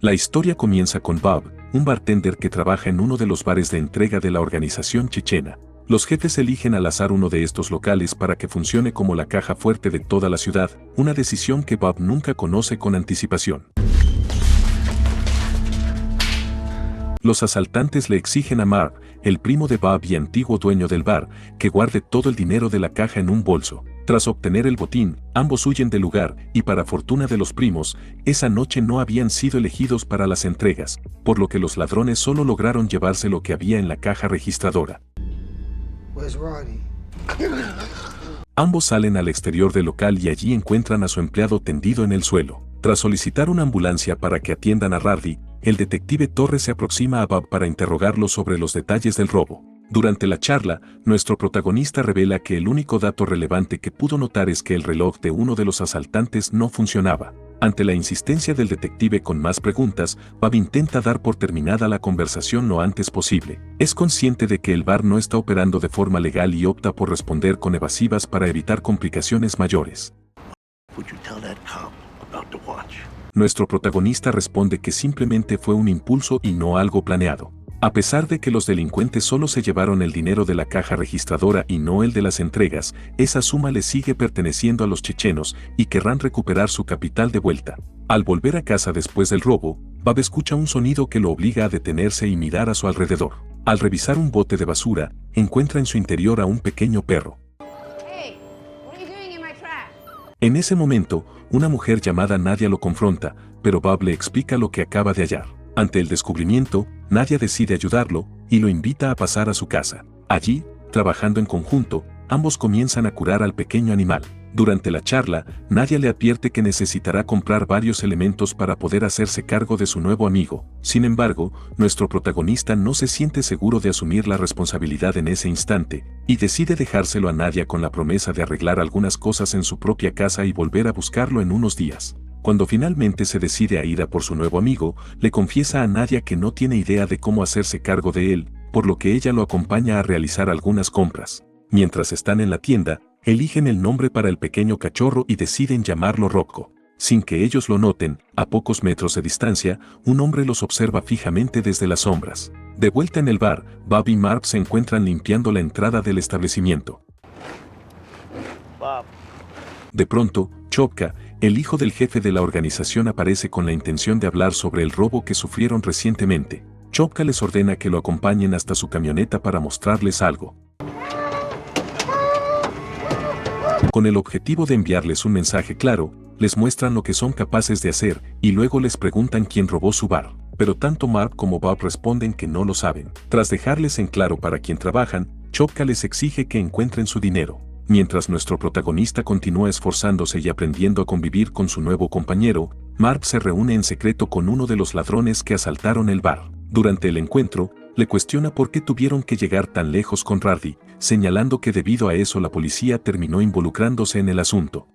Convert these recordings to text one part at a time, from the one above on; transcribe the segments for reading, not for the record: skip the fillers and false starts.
La historia comienza con Bob, un bartender que trabaja en uno de los bares de entrega de la organización chechena. Los jefes eligen al azar uno de estos locales para que funcione como la caja fuerte de toda la ciudad, una decisión que Bob nunca conoce con anticipación. Los asaltantes le exigen a Marv, el primo de Bob y antiguo dueño del bar, que guarde todo el dinero de la caja en un bolso. Tras obtener el botín, ambos huyen del lugar y para fortuna de los primos, esa noche no habían sido elegidos para las entregas, por lo que los ladrones solo lograron llevarse lo que había en la caja registradora. Ambos salen al exterior del local y allí encuentran a su empleado tendido en el suelo. Tras solicitar una ambulancia para que atiendan a Roddy, el detective Torres se aproxima a Bob para interrogarlo sobre los detalles del robo. Durante la charla, nuestro protagonista revela que el único dato relevante que pudo notar es que el reloj de uno de los asaltantes no funcionaba. Ante la insistencia del detective con más preguntas, Bob intenta dar por terminada la conversación lo antes posible. Es consciente de que el bar no está operando de forma legal y opta por responder con evasivas para evitar complicaciones mayores. Nuestro protagonista responde que simplemente fue un impulso y no algo planeado. A pesar de que los delincuentes solo se llevaron el dinero de la caja registradora y no el de las entregas, esa suma le sigue perteneciendo a los chechenos y querrán recuperar su capital de vuelta. Al volver a casa después del robo, Bob escucha un sonido que lo obliga a detenerse y mirar a su alrededor. Al revisar un bote de basura, encuentra en su interior a un pequeño perro. En ese momento, una mujer llamada Nadia lo confronta, pero Bob le explica lo que acaba de hallar. Ante el descubrimiento, Nadia decide ayudarlo y lo invita a pasar a su casa. Allí, trabajando en conjunto, ambos comienzan a curar al pequeño animal. Durante la charla, Nadia le advierte que necesitará comprar varios elementos para poder hacerse cargo de su nuevo amigo. Sin embargo, nuestro protagonista no se siente seguro de asumir la responsabilidad en ese instante, y decide dejárselo a Nadia con la promesa de arreglar algunas cosas en su propia casa y volver a buscarlo en unos días. Cuando finalmente se decide a ir a por su nuevo amigo, le confiesa a Nadia que no tiene idea de cómo hacerse cargo de él, por lo que ella lo acompaña a realizar algunas compras. Mientras están en la tienda, eligen el nombre para el pequeño cachorro y deciden llamarlo Rocco. Sin que ellos lo noten, a pocos metros de distancia, un hombre los observa fijamente desde las sombras. De vuelta en el bar, Bob y Marv se encuentran limpiando la entrada del establecimiento. De pronto, Chopka, el hijo del jefe de la organización, aparece con la intención de hablar sobre el robo que sufrieron recientemente. Chopka les ordena que lo acompañen hasta su camioneta para mostrarles algo. Con el objetivo de enviarles un mensaje claro, les muestran lo que son capaces de hacer y luego les preguntan quién robó su bar. Pero tanto Marv como Bob responden que no lo saben. Tras dejarles en claro para quién trabajan, Chopka les exige que encuentren su dinero. Mientras nuestro protagonista continúa esforzándose y aprendiendo a convivir con su nuevo compañero, Marv se reúne en secreto con uno de los ladrones que asaltaron el bar. Durante el encuentro, le cuestiona por qué tuvieron que llegar tan lejos con Roddy, señalando que debido a eso la policía terminó involucrándose en el asunto.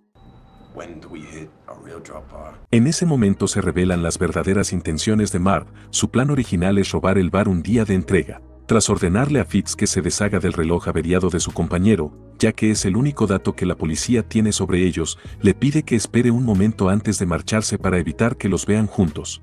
En ese momento se revelan las verdaderas intenciones de Marv. Su plan original es robar el bar un día de entrega. Tras ordenarle a Fitz que se deshaga del reloj averiado de su compañero, ya que es el único dato que la policía tiene sobre ellos, le pide que espere un momento antes de marcharse para evitar que los vean juntos.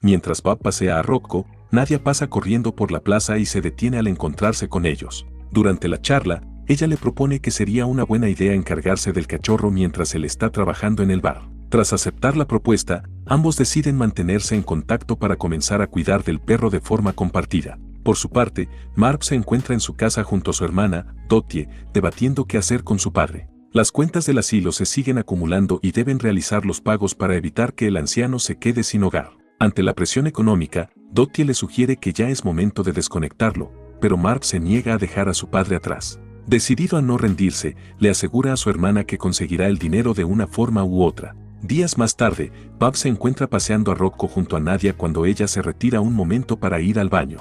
Mientras Bob pasea a Rocco, Nadia pasa corriendo por la plaza y se detiene al encontrarse con ellos. Durante la charla, ella le propone que sería una buena idea encargarse del cachorro mientras él está trabajando en el bar. Tras aceptar la propuesta, ambos deciden mantenerse en contacto para comenzar a cuidar del perro de forma compartida. Por su parte, Marv se encuentra en su casa junto a su hermana, Dottie, debatiendo qué hacer con su padre. Las cuentas del asilo se siguen acumulando y deben realizar los pagos para evitar que el anciano se quede sin hogar. Ante la presión económica, Dottie le sugiere que ya es momento de desconectarlo, pero Marv se niega a dejar a su padre atrás. Decidido a no rendirse, le asegura a su hermana que conseguirá el dinero de una forma u otra. Días más tarde, Bob se encuentra paseando a Rocco junto a Nadia cuando ella se retira un momento para ir al baño.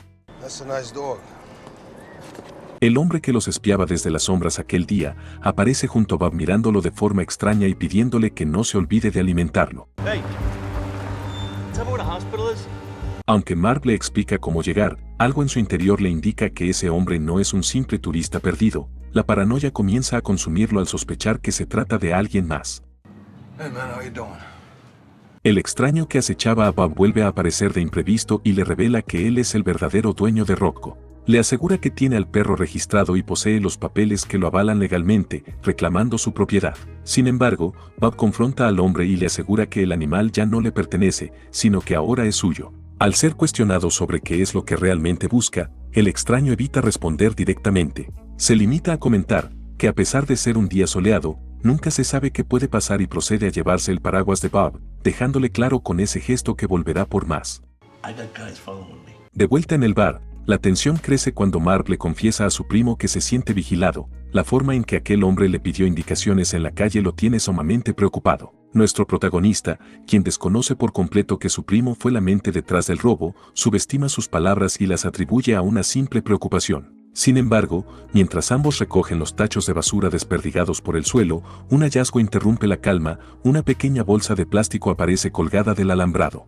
El hombre que los espiaba desde las sombras aquel día, aparece junto a Bob mirándolo de forma extraña y pidiéndole que no se olvide de alimentarlo. Aunque Marv le explica cómo llegar, algo en su interior le indica que ese hombre no es un simple turista perdido. La paranoia comienza a consumirlo al sospechar que se trata de alguien más. Hey man, how you doing? El extraño que acechaba a Bob vuelve a aparecer de imprevisto y le revela que él es el verdadero dueño de Rocco. Le asegura que tiene al perro registrado y posee los papeles que lo avalan legalmente, reclamando su propiedad. Sin embargo, Bob confronta al hombre y le asegura que el animal ya no le pertenece, sino que ahora es suyo. Al ser cuestionado sobre qué es lo que realmente busca, el extraño evita responder directamente. Se limita a comentar que a pesar de ser un día soleado, nunca se sabe qué puede pasar y procede a llevarse el paraguas de Bob, dejándole claro con ese gesto que volverá por más. De vuelta en el bar, la tensión crece cuando Marv le confiesa a su primo que se siente vigilado. La forma en que aquel hombre le pidió indicaciones en la calle lo tiene sumamente preocupado. Nuestro protagonista, quien desconoce por completo que su primo fue la mente detrás del robo, subestima sus palabras y las atribuye a una simple preocupación. Sin embargo, mientras ambos recogen los tachos de basura desperdigados por el suelo, un hallazgo interrumpe la calma. Una pequeña bolsa de plástico aparece colgada del alambrado.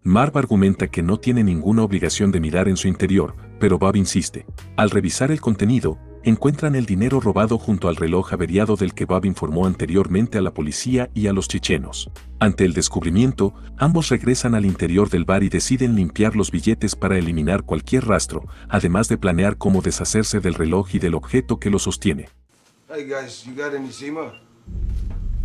Marv argumenta que no tiene ninguna obligación de mirar en su interior, pero Bob insiste. Al revisar el contenido, encuentran el dinero robado junto al reloj averiado del que Bob informó anteriormente a la policía y a los chechenos. Ante el descubrimiento, ambos regresan al interior del bar y deciden limpiar los billetes para eliminar cualquier rastro, además de planear cómo deshacerse del reloj y del objeto que lo sostiene.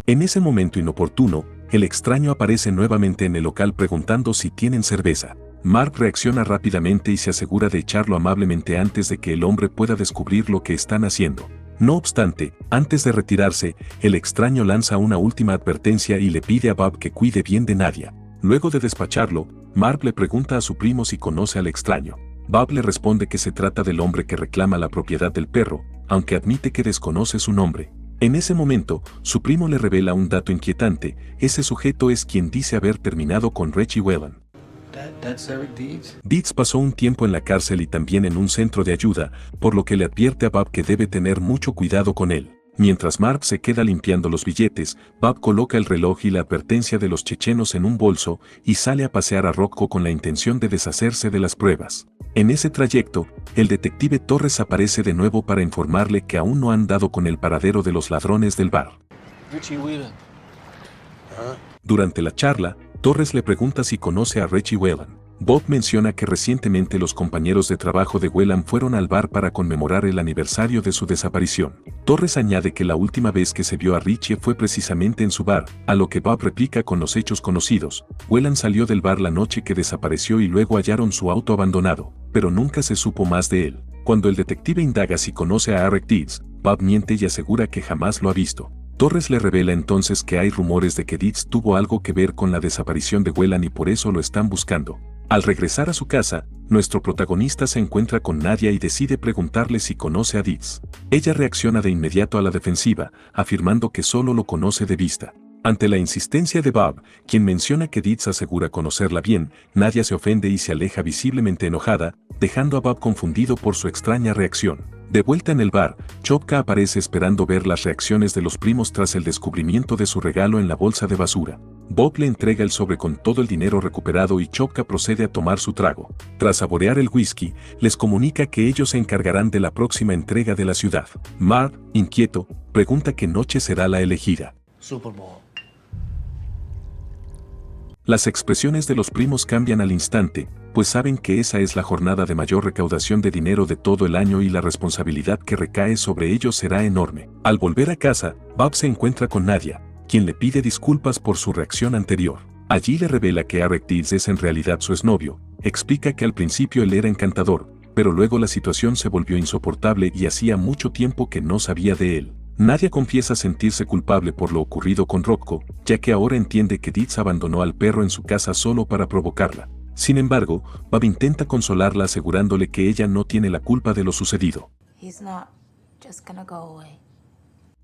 En ese momento inoportuno, el extraño aparece nuevamente en el local preguntando si tienen cerveza. Marv reacciona rápidamente y se asegura de echarlo amablemente antes de que el hombre pueda descubrir lo que están haciendo. No obstante, antes de retirarse, el extraño lanza una última advertencia y le pide a Bob que cuide bien de Nadia. Luego de despacharlo, Marv le pregunta a su primo si conoce al extraño. Bob le responde que se trata del hombre que reclama la propiedad del perro, aunque admite que desconoce su nombre. En ese momento, su primo le revela un dato inquietante: ese sujeto es quien dice haber terminado con Richie Whelan. Deeds pasó un tiempo en la cárcel y también en un centro de ayuda, por lo que le advierte a Bob que debe tener mucho cuidado con él. Mientras Marv se queda limpiando los billetes, Bob coloca el reloj y la advertencia de los chechenos en un bolso y sale a pasear a Rocco con la intención de deshacerse de las pruebas. En ese trayecto, el detective Torres aparece de nuevo para informarle que aún no han dado con el paradero de los ladrones del bar. Durante la charla, Torres le pregunta si conoce a Richie Whelan. Bob menciona que recientemente los compañeros de trabajo de Whelan fueron al bar para conmemorar el aniversario de su desaparición. Torres añade que la última vez que se vio a Richie fue precisamente en su bar, a lo que Bob replica con los hechos conocidos. Whelan salió del bar la noche que desapareció y luego hallaron su auto abandonado, pero nunca se supo más de él. Cuando el detective indaga si conoce a Eric Deeds, Bob miente y asegura que jamás lo ha visto. Torres le revela entonces que hay rumores de que Deeds tuvo algo que ver con la desaparición de Whelan y por eso lo están buscando. Al regresar a su casa, nuestro protagonista se encuentra con Nadia y decide preguntarle si conoce a Deeds. Ella reacciona de inmediato a la defensiva, afirmando que solo lo conoce de vista. Ante la insistencia de Bob, quien menciona que Deeds asegura conocerla bien, Nadia se ofende y se aleja visiblemente enojada, dejando a Bob confundido por su extraña reacción. De vuelta en el bar, Chopka aparece esperando ver las reacciones de los primos tras el descubrimiento de su regalo en la bolsa de basura. Bob le entrega el sobre con todo el dinero recuperado y Chopka procede a tomar su trago. Tras saborear el whisky, les comunica que ellos se encargarán de la próxima entrega de la ciudad. Marv, inquieto, pregunta qué noche será la elegida. Super Bowl. Las expresiones de los primos cambian al instante, pues saben que esa es la jornada de mayor recaudación de dinero de todo el año y la responsabilidad que recae sobre ellos será enorme. Al volver a casa, Bob se encuentra con Nadia, quien le pide disculpas por su reacción anterior. Allí le revela que Eric Deeds es en realidad su exnovio, explica que al principio él era encantador, pero luego la situación se volvió insoportable y hacía mucho tiempo que no sabía de él. Nadia confiesa sentirse culpable por lo ocurrido con Rocco, ya que ahora entiende que Deeds abandonó al perro en su casa solo para provocarla. Sin embargo, Bob intenta consolarla asegurándole que ella no tiene la culpa de lo sucedido.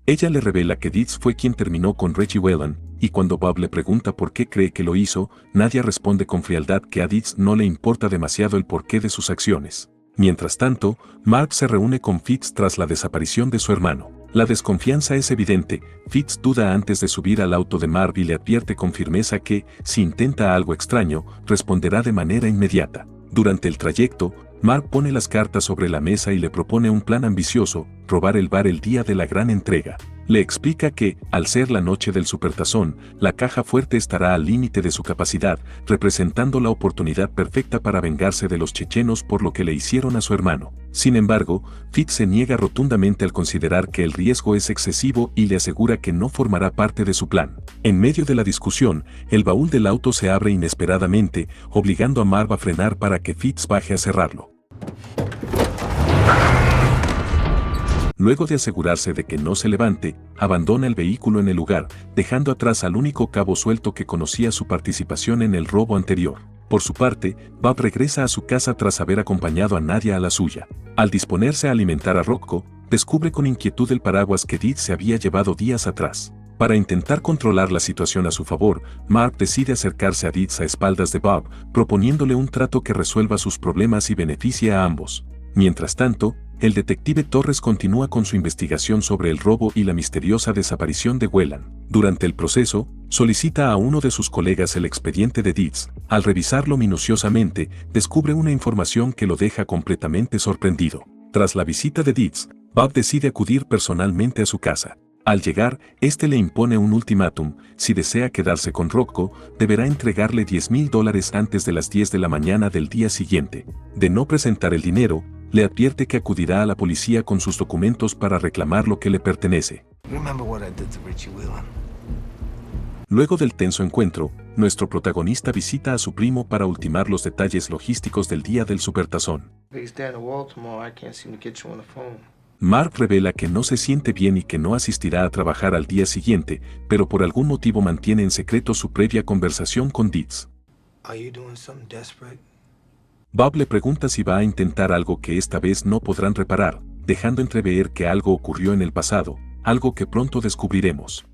Ella le revela que Deeds fue quien terminó con Richie Whelan, y cuando Bob le pregunta por qué cree que lo hizo, Nadia responde con frialdad que a Deeds no le importa demasiado el porqué de sus acciones. Mientras tanto, Marv se reúne con Fitz tras la desaparición de su hermano. La desconfianza es evidente. Fitz duda antes de subir al auto de Marv y le advierte con firmeza que, si intenta algo extraño, responderá de manera inmediata. Durante el trayecto, Marv pone las cartas sobre la mesa y le propone un plan ambicioso: robar el bar el día de la gran entrega. Le explica que, al ser la noche del supertazón, la caja fuerte estará al límite de su capacidad, representando la oportunidad perfecta para vengarse de los chechenos por lo que le hicieron a su hermano. Sin embargo, Fitz se niega rotundamente al considerar que el riesgo es excesivo y le asegura que no formará parte de su plan. En medio de la discusión, el baúl del auto se abre inesperadamente, obligando a Marv a frenar para que Fitz baje a cerrarlo. Luego de asegurarse de que no se levante, abandona el vehículo en el lugar, dejando atrás al único cabo suelto que conocía su participación en el robo anterior. Por su parte, Bob regresa a su casa tras haber acompañado a Nadia a la suya. Al disponerse a alimentar a Rocco, descubre con inquietud el paraguas que Deed se había llevado días atrás. Para intentar controlar la situación a su favor, Marv decide acercarse a Deed a espaldas de Bob, proponiéndole un trato que resuelva sus problemas y beneficie a ambos. Mientras tanto, el detective Torres continúa con su investigación sobre el robo y la misteriosa desaparición de Whelan. Durante el proceso, solicita a uno de sus colegas el expediente de Deeds. Al revisarlo minuciosamente, descubre una información que lo deja completamente sorprendido. Tras la visita de Deeds, Bob decide acudir personalmente a su casa. Al llegar, este le impone un ultimátum: si desea quedarse con Rocco, deberá entregarle $10,000 antes de las 10 de la mañana del día siguiente. De no presentar el dinero, le advierte que acudirá a la policía con sus documentos para reclamar lo que le pertenece. Luego del tenso encuentro, nuestro protagonista visita a su primo para ultimar los detalles logísticos del día del supertazón. Marv revela que no se siente bien y que no asistirá a trabajar al día siguiente, pero por algún motivo mantiene en secreto su previa conversación con Deeds. Bob le pregunta si va a intentar algo que esta vez no podrán reparar, dejando entrever que algo ocurrió en el pasado, algo que pronto descubriremos.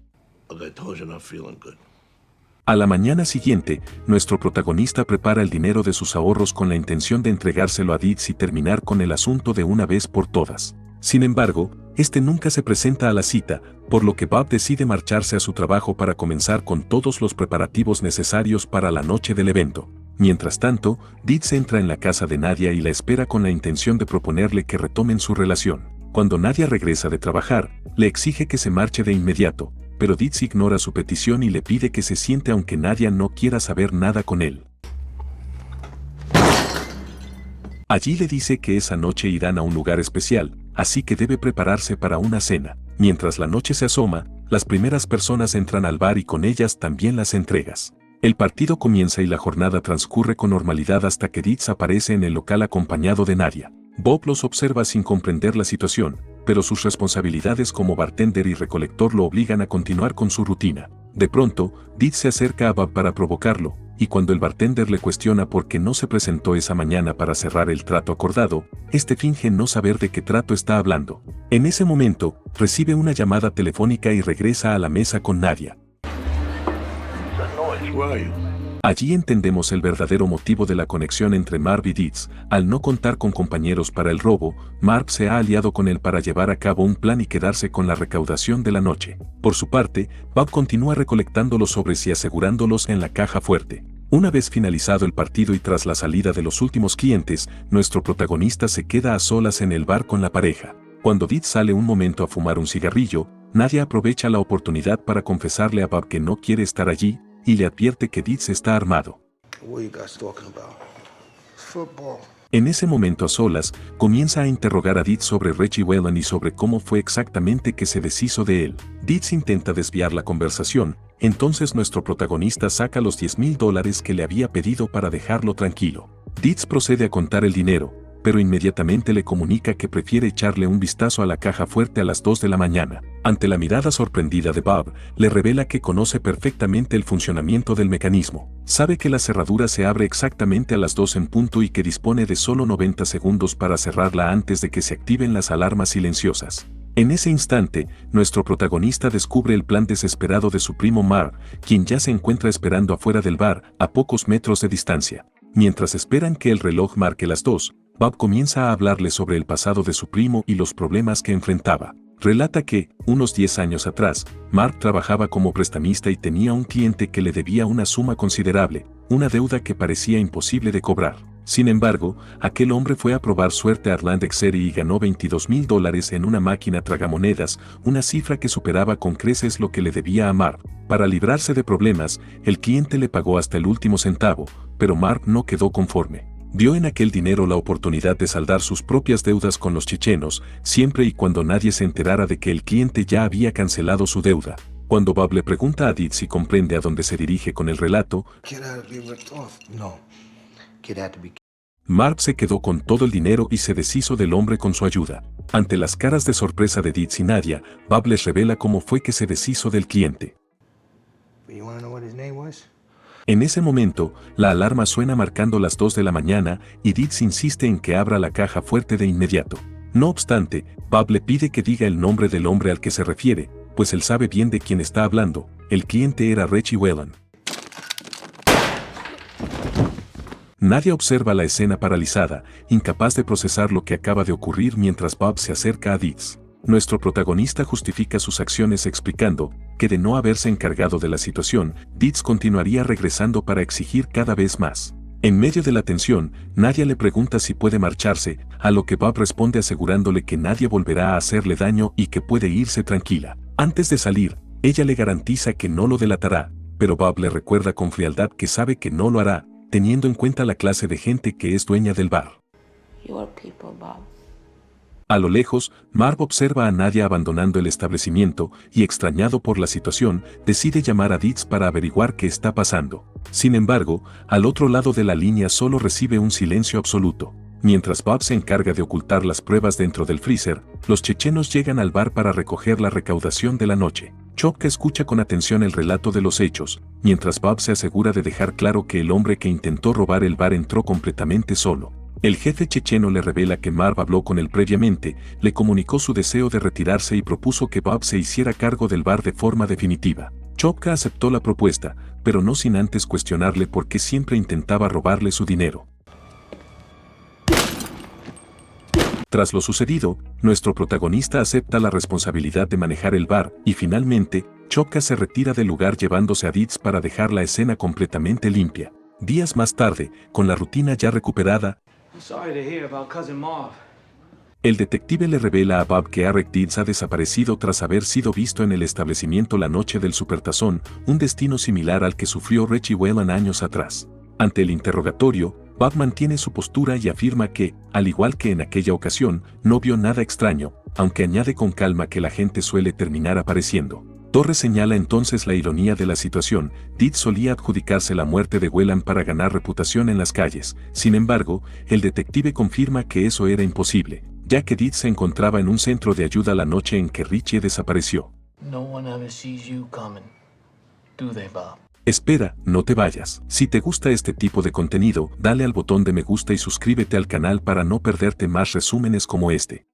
A la mañana siguiente, nuestro protagonista prepara el dinero de sus ahorros con la intención de entregárselo a Deeds y terminar con el asunto de una vez por todas. Sin embargo, este nunca se presenta a la cita, por lo que Bob decide marcharse a su trabajo para comenzar con todos los preparativos necesarios para la noche del evento. Mientras tanto, Deeds entra en la casa de Nadia y la espera con la intención de proponerle que retomen su relación. Cuando Nadia regresa de trabajar, le exige que se marche de inmediato, pero Deeds ignora su petición y le pide que se siente aunque Nadia no quiera saber nada con él. Allí le dice que esa noche irán a un lugar especial, así que debe prepararse para una cena. Mientras la noche se asoma, las primeras personas entran al bar y con ellas también las entregas. El partido comienza y la jornada transcurre con normalidad hasta que Deeds aparece en el local acompañado de Nadia. Bob los observa sin comprender la situación, pero sus responsabilidades como bartender y recolector lo obligan a continuar con su rutina. De pronto, Deeds se acerca a Bob para provocarlo, y cuando el bartender le cuestiona por qué no se presentó esa mañana para cerrar el trato acordado, este finge no saber de qué trato está hablando. En ese momento, recibe una llamada telefónica y regresa a la mesa con Nadia. Allí entendemos el verdadero motivo de la conexión entre Marv y Deeds. Al no contar con compañeros para el robo, Marv se ha aliado con él para llevar a cabo un plan y quedarse con la recaudación de la noche. Por su parte, Bob continúa recolectando los sobres y asegurándolos en la caja fuerte. Una vez finalizado el partido y tras la salida de los últimos clientes, nuestro protagonista se queda a solas en el bar con la pareja. Cuando Deeds sale un momento a fumar un cigarrillo, Nadia aprovecha la oportunidad para confesarle a Bob que no quiere estar allí, y le advierte que Deeds está armado. En ese momento a solas, comienza a interrogar a Deeds sobre Reggie Whelan y sobre cómo fue exactamente que se deshizo de él. Deeds intenta desviar la conversación, entonces nuestro protagonista saca los $10,000 que le había pedido para dejarlo tranquilo. Deeds procede a contar el dinero, pero inmediatamente le comunica que prefiere echarle un vistazo a la caja fuerte a las 2 de la mañana. Ante la mirada sorprendida de Bob, le revela que conoce perfectamente el funcionamiento del mecanismo. Sabe que la cerradura se abre exactamente a las 2 en punto y que dispone de solo 90 segundos para cerrarla antes de que se activen las alarmas silenciosas. En ese instante, nuestro protagonista descubre el plan desesperado de su primo Marv, quien ya se encuentra esperando afuera del bar, a pocos metros de distancia. Mientras esperan que el reloj marque las 2, Bob comienza a hablarle sobre el pasado de su primo y los problemas que enfrentaba. Relata que, unos 10 años atrás, Marv trabajaba como prestamista y tenía un cliente que le debía una suma considerable, una deuda que parecía imposible de cobrar. Sin embargo, aquel hombre fue a probar suerte a Atlantic City y ganó $22,000 en una máquina tragamonedas, una cifra que superaba con creces lo que le debía a Marv. Para librarse de problemas, el cliente le pagó hasta el último centavo, pero Marv no quedó conforme. Vio en aquel dinero la oportunidad de saldar sus propias deudas con los chechenos, siempre y cuando nadie se enterara de que el cliente ya había cancelado su deuda. Cuando Bob le pregunta a Did si comprende a dónde se dirige con el relato, Marv se quedó con todo el dinero y se deshizo del hombre con su ayuda. Ante las caras de sorpresa de Did y Nadia, Bob les revela cómo fue que se deshizo del cliente. En ese momento, la alarma suena marcando las 2 de la mañana y Did insiste en que abra la caja fuerte de inmediato. No obstante, Bob le pide que diga el nombre del hombre al que se refiere, pues él sabe bien de quién está hablando. El cliente era Richie Whelan. Nadia observa la escena paralizada, incapaz de procesar lo que acaba de ocurrir mientras Bob se acerca a Did. Nuestro protagonista justifica sus acciones explicando que de no haberse encargado de la situación, Did continuaría regresando para exigir cada vez más. En medio de la tensión, Nadia le pregunta si puede marcharse, a lo que Bob responde asegurándole que nadie volverá a hacerle daño y que puede irse tranquila. Antes de salir, ella le garantiza que no lo delatará, pero Bob le recuerda con frialdad que sabe que no lo hará, teniendo en cuenta la clase de gente que es dueña del bar. A lo lejos, Marv observa a Nadia abandonando el establecimiento y, extrañado por la situación, decide llamar a Did para averiguar qué está pasando. Sin embargo, al otro lado de la línea solo recibe un silencio absoluto. Mientras Bob se encarga de ocultar las pruebas dentro del freezer, los chechenos llegan al bar para recoger la recaudación de la noche. Chopka escucha con atención el relato de los hechos, mientras Bob se asegura de dejar claro que el hombre que intentó robar el bar entró completamente solo. El jefe checheno le revela que Marv habló con él previamente, le comunicó su deseo de retirarse y propuso que Bob se hiciera cargo del bar de forma definitiva. Chopka aceptó la propuesta, pero no sin antes cuestionarle por qué siempre intentaba robarle su dinero. Tras lo sucedido, nuestro protagonista acepta la responsabilidad de manejar el bar y finalmente, Chopka se retira del lugar llevándose a Did para dejar la escena completamente limpia. Días más tarde, con la rutina ya recuperada, el detective le revela a Bob que Eric Did ha desaparecido tras haber sido visto en el establecimiento la noche del Supertazón, un destino similar al que sufrió Richie Whelan años atrás. Ante el interrogatorio, Bob mantiene su postura y afirma que, al igual que en aquella ocasión, no vio nada extraño, aunque añade con calma que la gente suele terminar apareciendo. Torres señala entonces la ironía de la situación. Did solía adjudicarse la muerte de Whelan para ganar reputación en las calles. Sin embargo, el detective confirma que eso era imposible, ya que Did se encontraba en un centro de ayuda la noche en que Richie desapareció. Espera, no te vayas. Si te gusta este tipo de contenido, dale al botón de me gusta y suscríbete al canal para no perderte más resúmenes como este.